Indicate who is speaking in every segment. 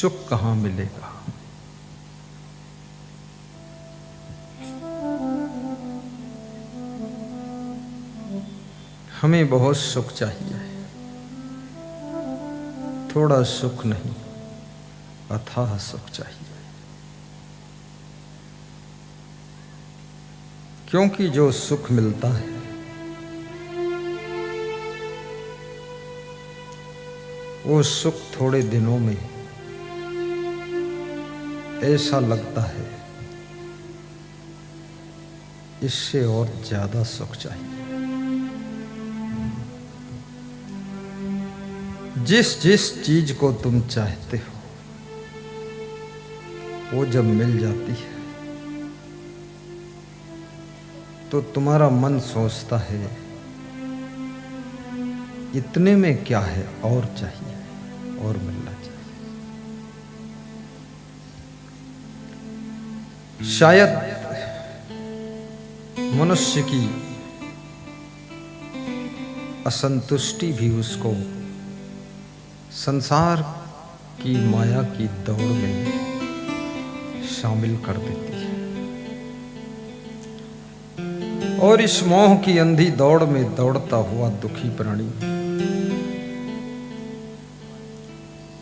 Speaker 1: सुख कहाँ मिलेगा। हमें बहुत सुख चाहिए, थोड़ा सुख नहीं, अथाह सुख चाहिए। क्योंकि जो सुख मिलता है वो सुख थोड़े दिनों में ऐसा लगता है इससे और ज्यादा सुख चाहिए। जिस जिस चीज को तुम चाहते हो वो जब मिल जाती है तो तुम्हारा मन सोचता है इतने में क्या है, और चाहिए, और मिलना चाहिए। शायद मनुष्य की असंतुष्टि भी उसको संसार की माया की दौड़ में शामिल कर देती है, और इस मोह की अंधी दौड़ में दौड़ता हुआ दुखी प्राणी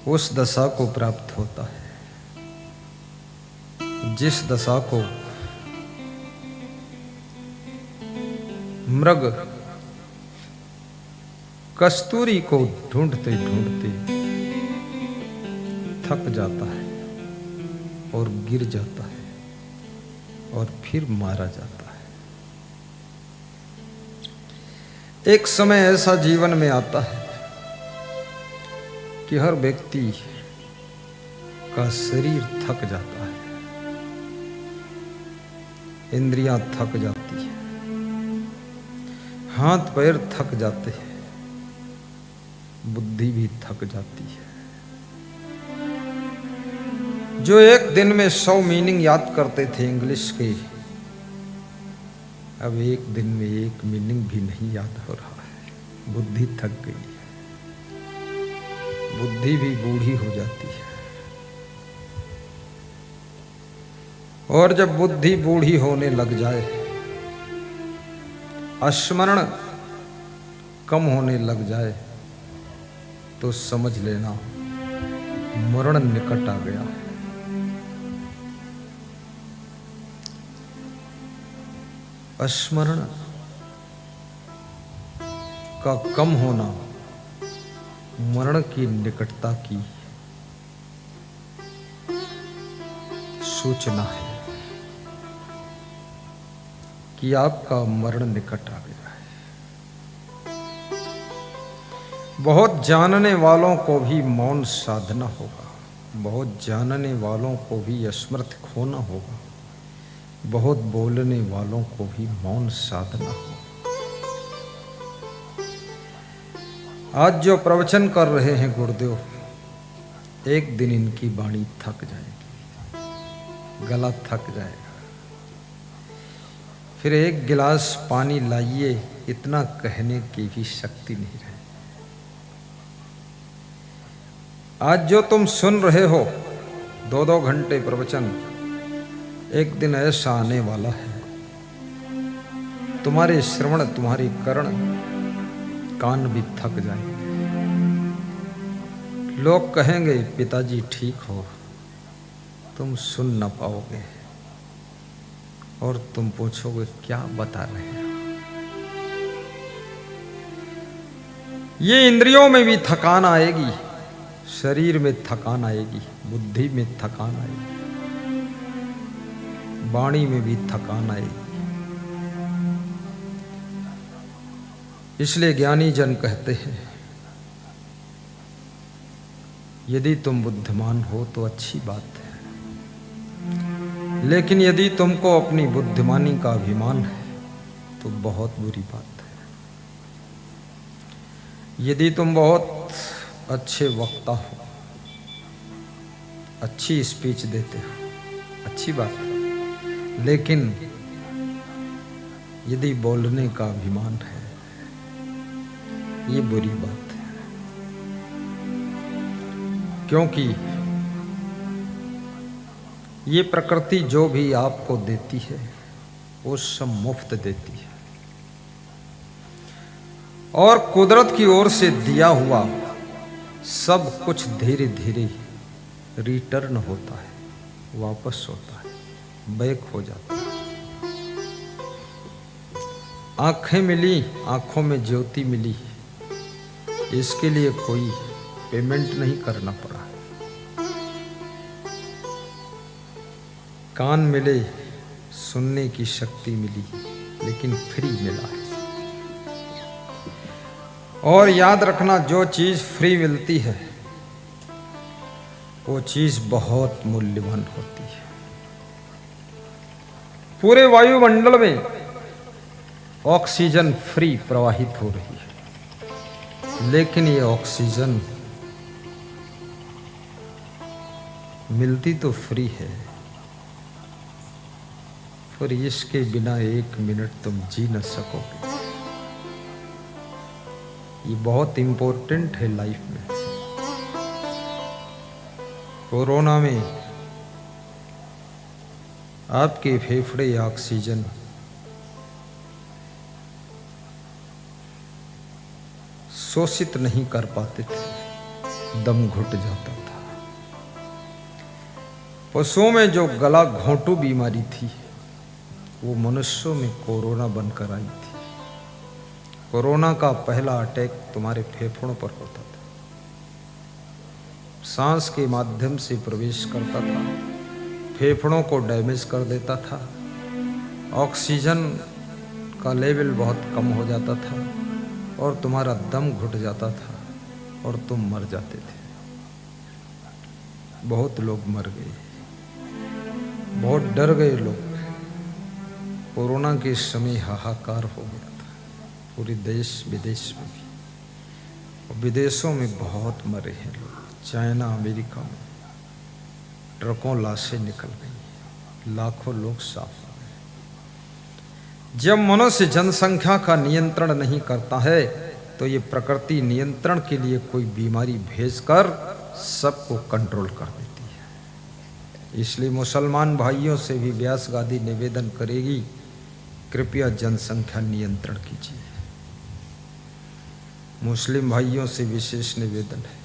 Speaker 1: उस दशा को प्राप्त होता है जिस दशा को मृग कस्तूरी को ढूंढते ढूंढते थक जाता है और गिर जाता है और फिर मारा जाता है। एक समय ऐसा जीवन में आता है कि हर व्यक्ति का शरीर थक जाता है, इंद्रियां थक जाती है, हाथ पैर थक जाते हैं, बुद्धि भी थक जाती है। जो एक दिन में 100 मीनिंग याद करते थे इंग्लिश के, अब एक दिन में एक मीनिंग भी नहीं याद हो रहा है। बुद्धि थक गई है, बुद्धि भी बूढ़ी हो जाती है, और जब बुद्धि बूढ़ी होने लग जाए, स्मरण कम होने लग जाए, तो समझ लेना मरण निकट आ गया है। स्मरण का कम होना मरण की निकटता की सूचना है कि आपका मरण निकट आ गया है। बहुत जानने वालों को भी मौन साधना होगा, बहुत जानने वालों को भी अस्मृत खोना होगा, बहुत बोलने वालों को भी मौन साधना हो। आज जो प्रवचन कर रहे हैं गुरुदेव, एक दिन इनकी वाणी थक जाएगी, गला थक जाएगा, फिर एक गिलास पानी लाइए, इतना कहने की भी शक्ति नहीं रहे। आज जो तुम सुन रहे हो 2-2 घंटे प्रवचन, एक दिन ऐसा आने वाला है तुम्हारे श्रवण, तुम्हारी कर्ण, कान भी थक जाएंगे। लोग कहेंगे पिताजी ठीक हो, तुम सुन न पाओगे और तुम पूछोगे क्या बता रहे हैं। ये इंद्रियों में भी थकान आएगी, शरीर में थकान आएगी, बुद्धि में थकान आएगी, वाणी में भी थकान आएगी। इसलिए ज्ञानी जन कहते हैं यदि तुम बुद्धिमान हो तो अच्छी बात है, लेकिन यदि तुमको अपनी बुद्धिमानी का अभिमान है तो बहुत बुरी बात है। यदि तुम बहुत अच्छे वक्ता हो, अच्छी स्पीच देते हो, अच्छी बात है, लेकिन यदि बोलने का अभिमान है, ये बुरी बात है। क्योंकि ये प्रकृति जो भी आपको देती है वो सब मुफ्त देती है, और कुदरत की ओर से दिया हुआ सब कुछ धीरे धीरे रिटर्न होता है, वापस होता है, बैक हो जाता है। आंखें मिली, आंखों में ज्योति मिली, इसके लिए कोई पेमेंट नहीं करना पड़ा। कान मिले, सुनने की शक्ति मिली, लेकिन फ्री मिला है। और याद रखना, जो चीज फ्री मिलती है वो चीज बहुत मूल्यवान होती है। पूरे वायुमंडल में ऑक्सीजन फ्री प्रवाहित हो रही है, लेकिन ये ऑक्सीजन मिलती तो फ्री है, पर इसके बिना एक मिनट तुम जी न सकोगे। ये बहुत इंपॉर्टेंट है लाइफ में। कोरोना में आपके फेफड़े ऑक्सीजन शोषित नहीं कर पाते थे, दम घुट जाता था। पशुओं में जो गला घोंटू बीमारी थी वो मनुष्यों में कोरोना बनकर आई थी। कोरोना का पहला अटैक तुम्हारे फेफड़ों पर होता था, सांस के माध्यम से प्रवेश करता था, फेफड़ों को डैमेज कर देता था, ऑक्सीजन का लेवल बहुत कम हो जाता था और तुम्हारा दम घुट जाता था और तुम मर जाते थे। बहुत लोग मर गए, बहुत डर गए लोग। कोरोना के समय हाहाकार हो गया था पूरे देश विदेश में भी, और विदेशों में बहुत मरे हैं लोग। चाइना, अमेरिका में ट्रकों लाशें निकल गई, लाखों लोग साफ हो गए। जब मनुष्य जनसंख्या का नियंत्रण नहीं करता है तो ये प्रकृति नियंत्रण के लिए कोई बीमारी भेजकर सबको कंट्रोल कर देती है। इसलिए मुसलमान भाइयों से भी व्यास गादी निवेदन करेगी, कृपया जनसंख्या नियंत्रण कीजिए। मुस्लिम भाइयों से विशेष निवेदन है,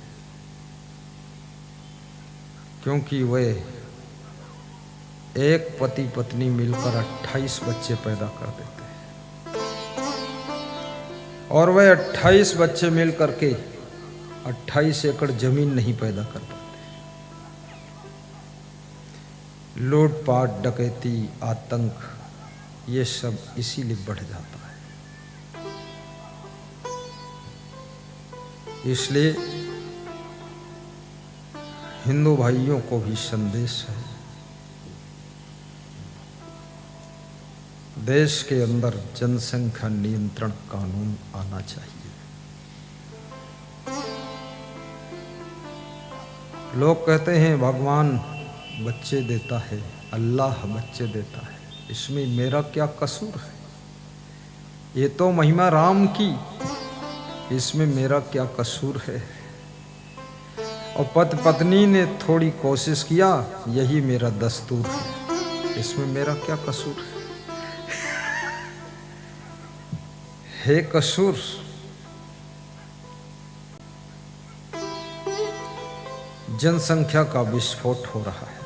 Speaker 1: क्योंकि वे एक पति पत्नी मिलकर 28 बच्चे पैदा कर देते हैं, और वे 28 बच्चे मिलकर के 28 एकड़ जमीन नहीं पैदा कर पाते। लूटपाट, डकैती, आतंक, ये सब इसीलिए बढ़ जाता है। इसलिए हिंदू भाइयों को भी संदेश है, देश के अंदर जनसंख्या नियंत्रण कानून आना चाहिए। लोग कहते हैं भगवान बच्चे देता है, अल्लाह बच्चे देता है, इसमें मेरा क्या कसूर है? ये तो महिमा राम की, इसमें मेरा क्या कसूर है? और पति पत्नी ने थोड़ी कोशिश किया, यही मेरा दस्तूर है, इसमें मेरा क्या कसूर है? हे कसूर, जनसंख्या का विस्फोट हो रहा है।